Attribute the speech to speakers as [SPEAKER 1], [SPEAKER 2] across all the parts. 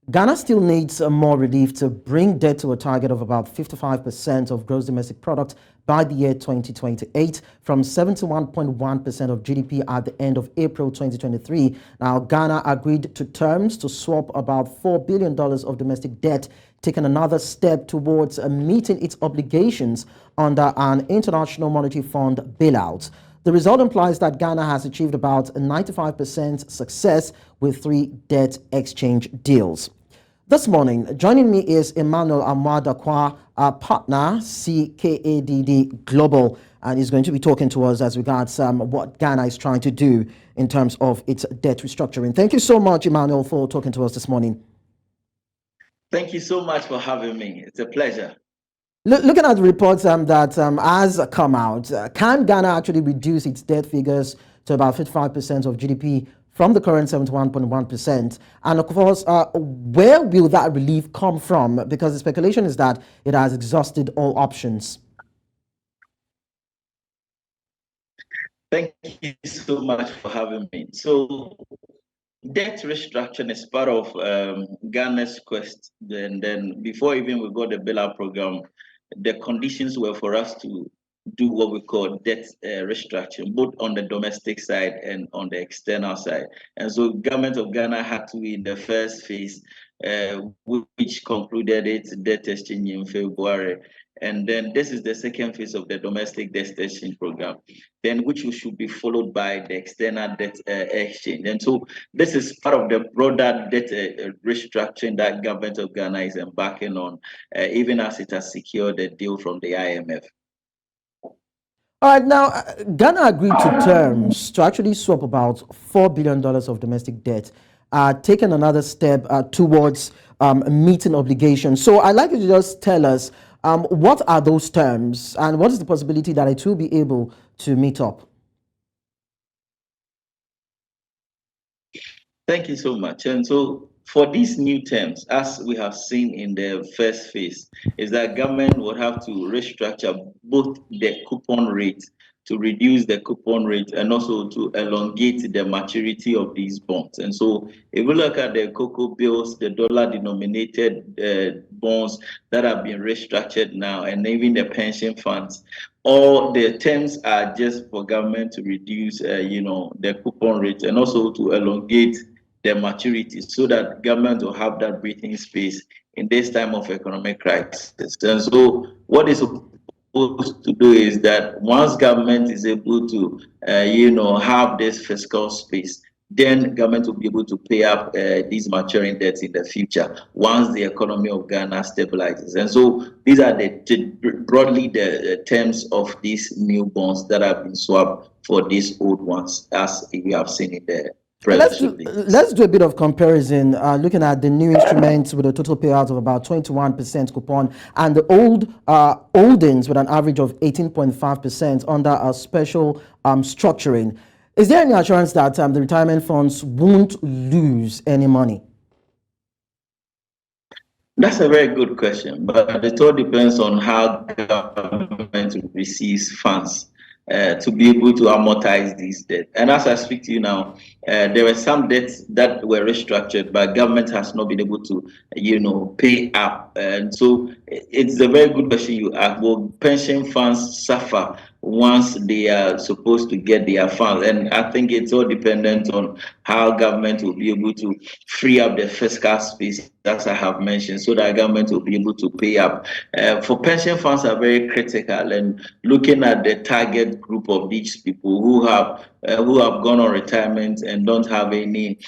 [SPEAKER 1] Ghana still needs more relief to bring debt to a target of about 55% of gross domestic product by the year 2028 from 71.1% of GDP at the end of April 2023. Now, Ghana agreed to terms to swap about $4 billion of domestic debt, taking another step towards meeting its obligations under an International Monetary Fund bailout. The result implies that Ghana has achieved about 95% success with 3 debt exchange deals. This morning, joining me is Emmanuel Amoah-Darkwah, our partner, C-KADD Global, and he's going to be talking to us as regards what Ghana is trying to do in terms of its debt restructuring. Thank you so much, Emmanuel, for talking to us this morning.
[SPEAKER 2] Thank you so much for having me. It's a pleasure.
[SPEAKER 1] Looking at the reports that has come out, can Ghana actually reduce its debt figures to about 55% of GDP from the current 71.1%? And of course, where will that relief come from? Because the speculation is that it has exhausted all options.
[SPEAKER 2] Thank you so much for having me. So, debt restructuring is part of Ghana's quest. Then before even we got the bailout program, the conditions were for us to do what we call debt restructuring, both on the domestic side and on the external side. And so government of Ghana had to, in the first phase, which concluded its debt exchange in February. And then this is the second phase of the domestic debt exchange program, then which should be followed by the external debt exchange. And so this is part of the broader debt restructuring that government of Ghana is embarking on, even as it has secured a deal from the IMF.
[SPEAKER 1] All right, now, Ghana agreed to terms to actually swap about $4 billion of domestic debt, taking another step towards meeting obligations. So I'd like you to just tell us what are those terms and what is the possibility that it will be able to meet up?
[SPEAKER 2] Thank you so much. And so for these new terms, as we have seen in the first phase, is that government would have to restructure both the coupon rate to reduce the coupon rate and also to elongate the maturity of these bonds. And so if we look at the cocoa bills, the dollar-denominated bonds that have been restructured now, and even the pension funds, all the terms are just for government to reduce, the coupon rate and also to elongate the maturity so that government will have that breathing space in this time of economic crisis. And so what is supposed to do is that once government is able to, have this fiscal space, then government will be able to pay up these maturing debts in the future once the economy of Ghana stabilizes. And so these are broadly the terms of these new bonds that have been swapped for these old ones, as we have seen in the
[SPEAKER 1] Let's do a bit of comparison, looking at the new instruments with a total payout of about 21% coupon and the old-ins with an average of 18.5% under a special structuring. Is there any assurance that the retirement funds won't lose any money?
[SPEAKER 2] That's a very good question, but it all depends on how government receives funds to be able to amortize these debts. And as I speak to you now, there were some debts that were restructured, but government has not been able to, pay up. And so it's a very good question you ask. Will pension funds suffer once they are supposed to get their funds? And I think it's all dependent on how government will be able to free up the fiscal space, as I have mentioned, so that government will be able to pay up. For pension funds are very critical, and looking at the target group of these people who have gone on retirement and don't have any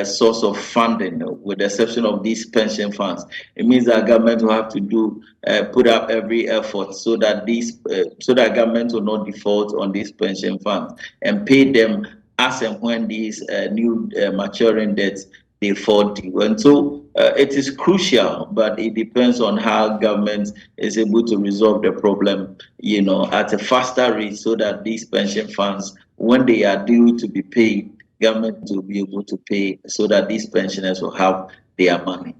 [SPEAKER 2] source of funding, with the exception of these pension funds. It means that government will have to put up every effort so that government will not default on these pension funds and pay them as and when these new maturing debts they fall due. And so it is crucial, but it depends on how government is able to resolve the problem, at a faster rate, so that these pension funds, when they are due to be paid, government will be able to pay so that these pensioners will have their money.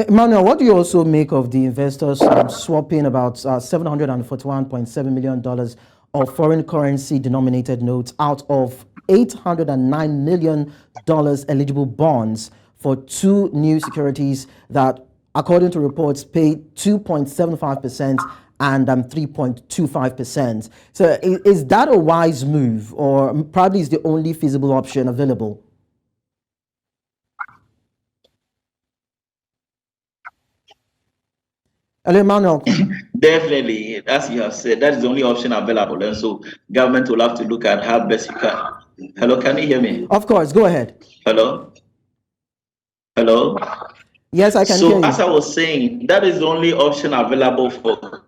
[SPEAKER 1] Emmanuel, what do you also make of the investors swapping about $741.7 million of foreign currency denominated notes out of $809 million eligible bonds for two new securities that, according to reports, pay 2.75% and 3.25%. So is that a wise move, or probably is the only feasible option available? Hello, Emmanuel.
[SPEAKER 2] Definitely, as you have said, that is the only option available. And so government will have to look at how best you can. Hello, can you hear me?
[SPEAKER 1] Of course, go ahead.
[SPEAKER 2] Hello? Hello?
[SPEAKER 1] Yes, I can hear
[SPEAKER 2] So
[SPEAKER 1] you.
[SPEAKER 2] as I was saying, that is the only option available for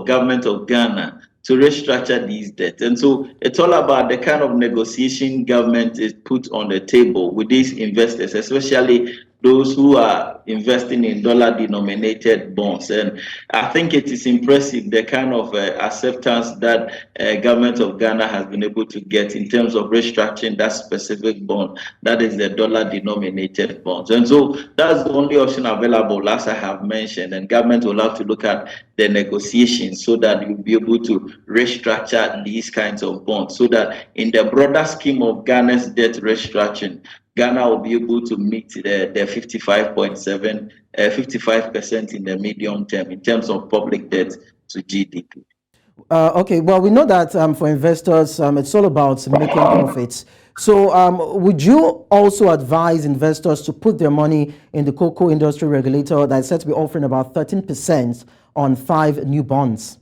[SPEAKER 2] government of Ghana to restructure these debts. And so it's all about the kind of negotiation government is put on the table with these investors, especially those who are investing in dollar-denominated bonds. And I think it is impressive the kind of acceptance that government of Ghana has been able to get in terms of restructuring that specific bond, that is the dollar-denominated bonds. And so that's the only option available, as I have mentioned, and government will have to look at the negotiations so that you'll be able to restructure these kinds of bonds, so that in the broader scheme of Ghana's debt restructuring, Ghana will be able to meet the 55% in the medium term in terms of public debt to GDP.
[SPEAKER 1] Okay, well, we know that for investors, it's all about making profits. So would you also advise investors to put their money in the cocoa industry regulator that is said to be offering about 13% on 5 new bonds?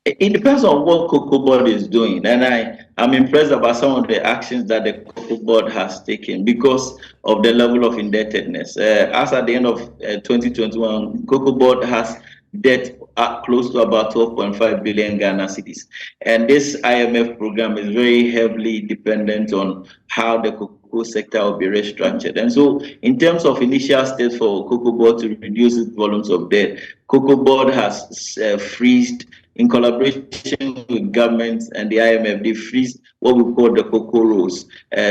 [SPEAKER 2] It depends on what Cocoa Board is doing, and I'm impressed about some of the actions that the Cocoa Board has taken because of the level of indebtedness. As at the end of 2021, Cocoa Board has debt close to about 12.5 billion Ghana cedis, and this IMF program is very heavily dependent on how the cocoa sector will be restructured. And so, in terms of initial steps for Cocoa Board to reduce its volumes of debt, Cocoa Board has freezed, in collaboration with governments and the IMF, they freeze what we call the cocoa rolls,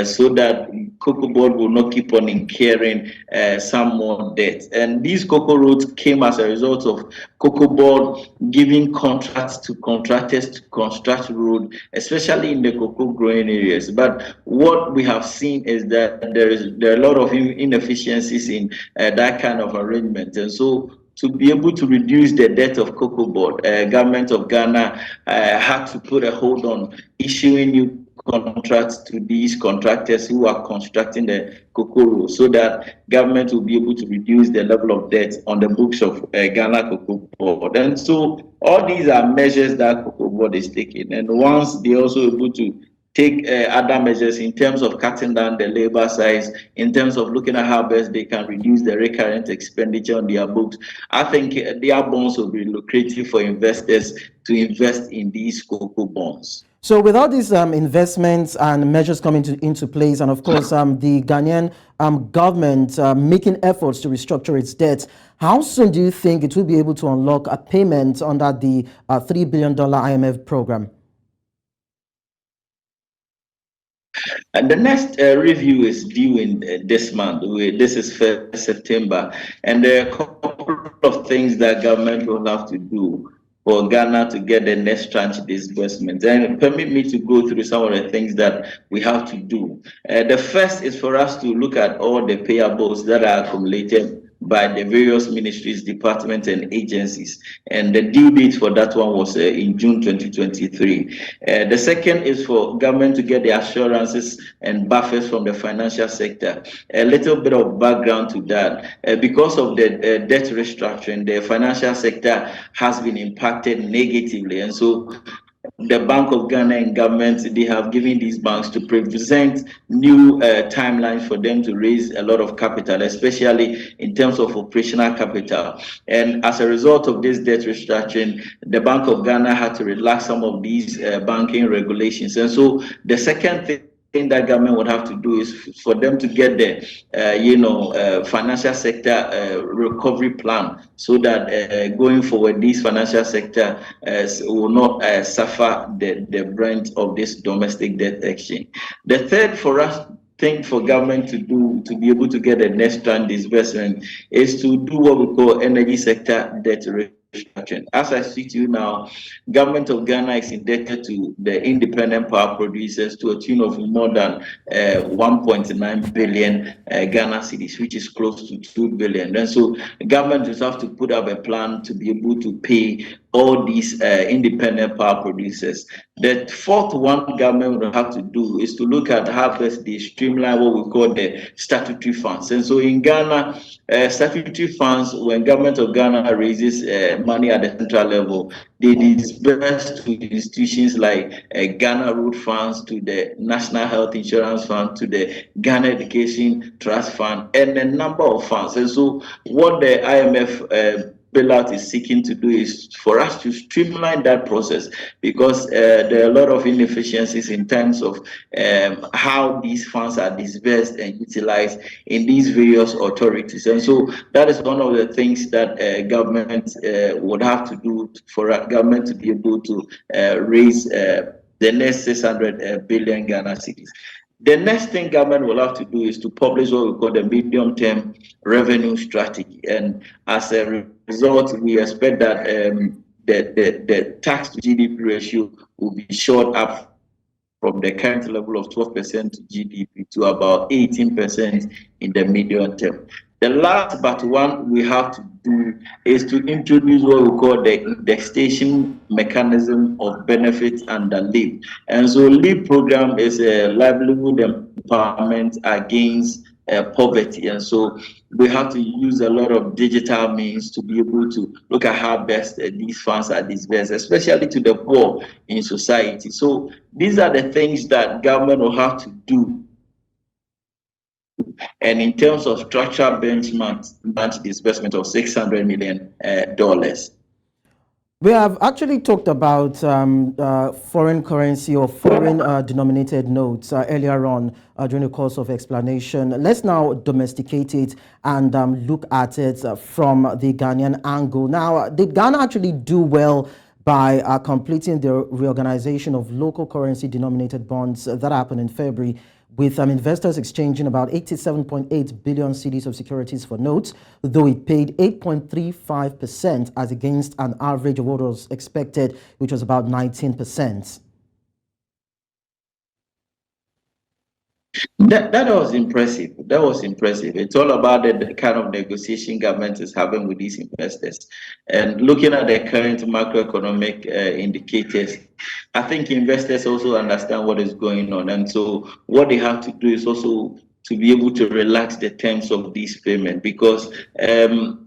[SPEAKER 2] so that Cocoa Board will not keep on incurring some more debt. And these cocoa rolls came as a result of Cocoa Board giving contracts to contractors to construct road, especially in the cocoa growing areas. But what we have seen is that there are a lot of inefficiencies in that kind of arrangement. And so, to be able to reduce the debt of Cocoa Board, government of Ghana had to put a hold on issuing new contracts to these contractors who are constructing the cocoa road, so that government will be able to reduce the level of debt on the books of Ghana Cocoa Board. And so all these are measures that Cocoa Board is taking. And once they're also able to take other measures in terms of cutting down the labor size, in terms of looking at how best they can reduce the recurrent expenditure on their books, I think their bonds will be lucrative for investors to invest in these cocoa bonds.
[SPEAKER 1] So with all these investments and measures coming into place, and of course the Ghanaian government making efforts to restructure its debt, how soon do you think it will be able to unlock a payment under the $3 billion IMF program?
[SPEAKER 2] And the next review is due in this month. This is 1st September. And there are a couple of things that government will have to do for Ghana to get the next tranche disbursement. And permit me to go through some of the things that we have to do. The first is for us to look at all the payables that are accumulated by the various ministries, departments, and agencies. And the due date for that one was in June 2023. The second is for government to get the assurances and buffers from the financial sector. A little bit of background to that. Because of the debt restructuring, the financial sector has been impacted negatively. And so the Bank of Ghana and government, they have given these banks to present new timelines for them to raise a lot of capital, especially in terms of operational capital. And as a result of this debt restructuring, the Bank of Ghana had to relax some of these banking regulations. And so the second thing that government would have to do is for them to get the financial sector recovery plan, so that going forward these financial sector will not suffer the brunt of this domestic debt exchange. The third thing for government to do to be able to get the next tranche disbursement is to do what we call energy sector debt restructuring. As I speak to you now, government of Ghana is indebted to the independent power producers to a tune of more than 1.9 billion Ghana cedis, which is close to 2 billion. And so the government will have to put up a plan to be able to pay all these independent power producers. The fourth one government will have to do is to look at how best they streamline what we call the statutory funds. And so in Ghana, statutory funds, when government of Ghana raises money at the central level, they disperse to institutions like Ghana Road Funds, to the National Health Insurance Fund, to the Ghana Education Trust Fund, and a number of funds. And so what the IMF bailout is seeking to do is for us to streamline that process, because there are a lot of inefficiencies in terms of how these funds are disbursed and utilized in these various authorities. And so that is one of the things that government would have to do for government to be able to raise the next 600 billion Ghana cedis. The next thing government will have to do is to publish what we call the medium-term revenue strategy. And as a result, we expect that the tax to GDP ratio will be shot up from the current level of 12% to GDP to about 18% in the medium term. The last but one we have to do is to introduce what we call the indexation mechanism of benefits under LEAP. And so LEAP program is a livelihood empowerment against poverty. And so we have to use a lot of digital means to be able to look at how best these funds are disbursed, especially to the poor in society. So these are the things that government will have to do. And in terms of structural benchmark disbursement of $600 million.
[SPEAKER 1] We have actually talked about foreign currency or foreign denominated notes earlier on during the course of explanation. Let's now domesticate it and look at it from the Ghanaian angle. Now, did Ghana actually do well by completing the reorganization of local currency denominated bonds that happened in February, with investors exchanging about 87.8 billion cedis of securities for notes, though it paid 8.35% as against an average of what was expected, which was about 19%.
[SPEAKER 2] That was impressive. That was impressive. It's all about the kind of negotiation government is having with these investors. And looking at the current macroeconomic indicators, I think investors also understand what is going on. And so what they have to do is also to be able to relax the terms of this payment, because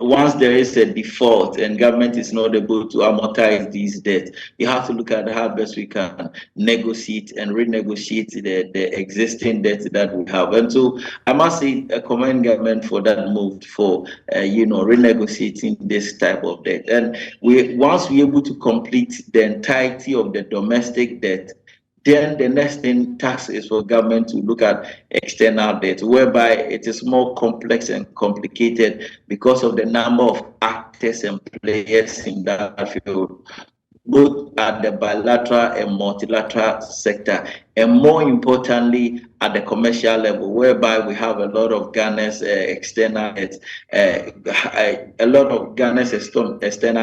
[SPEAKER 2] once there is a default and government is not able to amortize these debts, you have to look at how best we can negotiate and renegotiate the existing debt that we have. And so I must say, commend government for that move, for renegotiating this type of debt. And once we're able to complete the entirety of the domestic debt, then the next thing task is for government to look at external debt, whereby it is more complex and complicated because of the number of actors and players in that field, both at the bilateral and multilateral sector, and more importantly at the commercial level, whereby we have a lot of Ghana's external debt. A lot of Ghana's external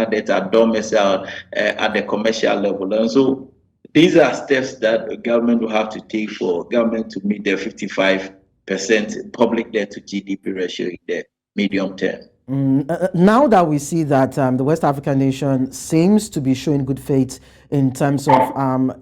[SPEAKER 2] debt are domiciled at the commercial level. And so these are steps that the government will have to take for government to meet their 55% public debt to GDP ratio in the medium term.
[SPEAKER 1] Now that we see that the West African nation seems to be showing good faith in terms of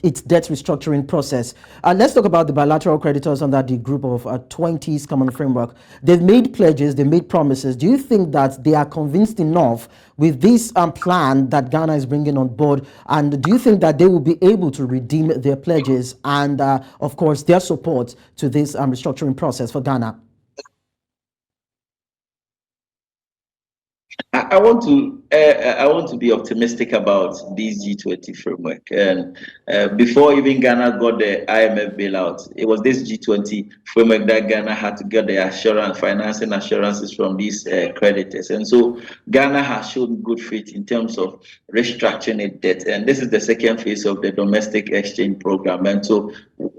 [SPEAKER 1] its debt restructuring process, let's talk about the bilateral creditors under the group of 20's common framework. They've made pledges, they made promises. Do you think that they are convinced enough with this plan that Ghana is bringing on board? And do you think that they will be able to redeem their pledges and, of course, their support to this restructuring process for Ghana?
[SPEAKER 2] I want to be optimistic about this G20 framework. And before even Ghana got the IMF bailout, it was this G20 framework that Ghana had to get the financing assurances from these creditors. And so Ghana has shown good faith in terms of restructuring its debt. And this is the second phase of the domestic exchange program. And so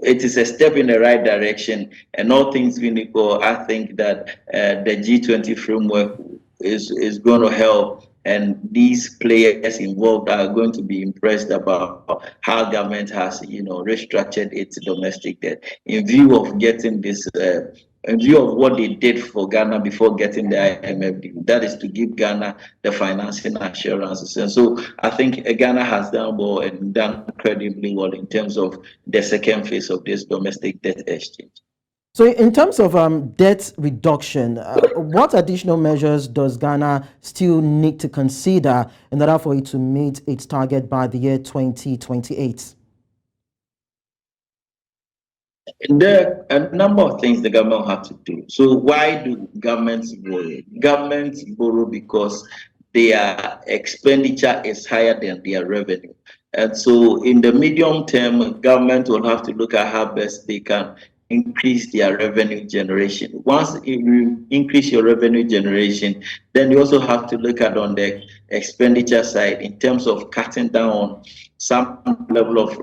[SPEAKER 2] it is a step in the right direction. And all things being equal, I think that the G20 framework is going to help and these players involved are going to be impressed about how government has, restructured its domestic debt in view of getting this. In view of what they did for Ghana before getting the IMF deal, that is to give Ghana the financing assurances. And so I think Ghana has done well and done incredibly well in terms of the second phase of this domestic debt exchange.
[SPEAKER 1] So in terms of debt reduction, what additional measures does Ghana still need to consider in order for it to meet its target by the year 2028?
[SPEAKER 2] There are a number of things the government have to do. So why do governments borrow? Governments borrow because their expenditure is higher than their revenue. And so in the medium term, government will have to look at how best they can increase their revenue generation. Once you increase your revenue generation, then you also have to look at on the expenditure side in terms of cutting down on some level of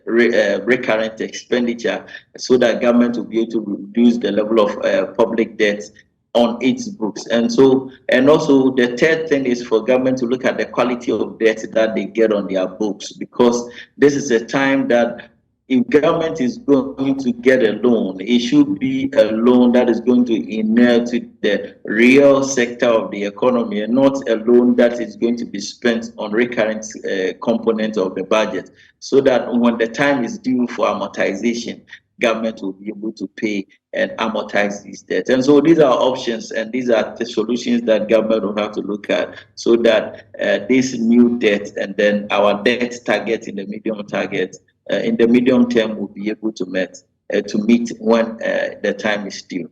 [SPEAKER 2] recurrent expenditure so that government will be able to reduce the level of public debt on its books. And so, and also the third thing is for government to look at the quality of debt that they get on their books, because this is a time that if government is going to get a loan, it should be a loan that is going to inure to the real sector of the economy and not a loan that is going to be spent on recurrent components of the budget, so that when the time is due for amortization, government will be able to pay and amortize these debts. And so these are options and these are the solutions that government will have to look at so that this new debt and then our debt target in the medium term will be able to meet when the time is due.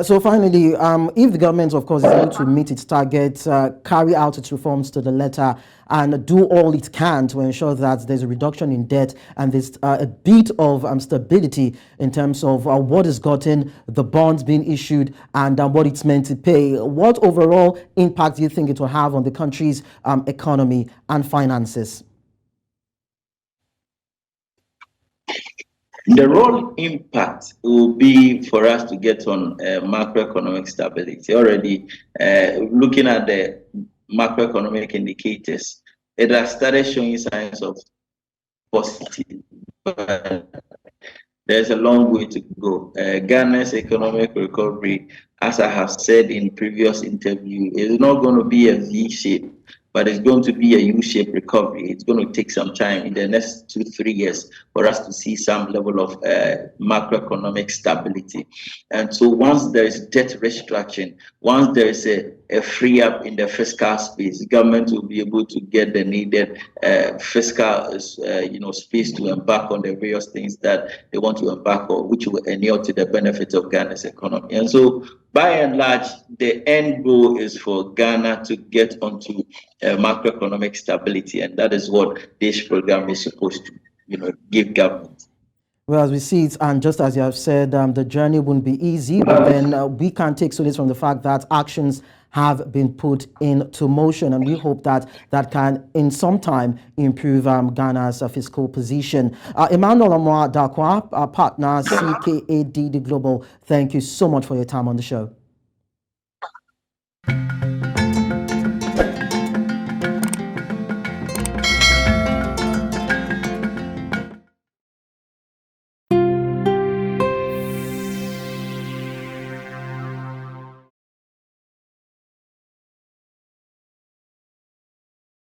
[SPEAKER 1] So finally, if the government, of course, is able to meet its targets, carry out its reforms to the letter, and do all it can to ensure that there's a reduction in debt and there's a bit of stability in terms of what is gotten, the bonds being issued, and what it's meant to pay, what overall impact do you think it will have on the country's economy and finances?
[SPEAKER 2] The role impact will be for us to get on macroeconomic stability. Already looking at the macroeconomic indicators, it has started showing signs of positive, but there's a long way to go. Ghana's economic recovery, as I have said in previous interview, is not going to be a V shape, but it's going to be a U-shaped recovery. It's going to take some time in the next 2-3 years for us to see some level of macroeconomic stability. And so once there is debt restructuring, once there is a free up in the fiscal space, government will be able to get the needed fiscal space to embark on the various things that they want to embark on, which will inure to the benefit of Ghana's economy. And so by and large, the end goal is for Ghana to get onto macroeconomic stability, and that is what this program is supposed to, give government.
[SPEAKER 1] Well, as we see it, and just as you have said, the journey won't be easy, but then we can take solace from the fact that actions have been put into motion, and we hope that that can, in some time, improve Ghana's fiscal position. Emmanuel Amoah-Darkwah, our partner, C-KADD Global, thank you so much for your time on the show.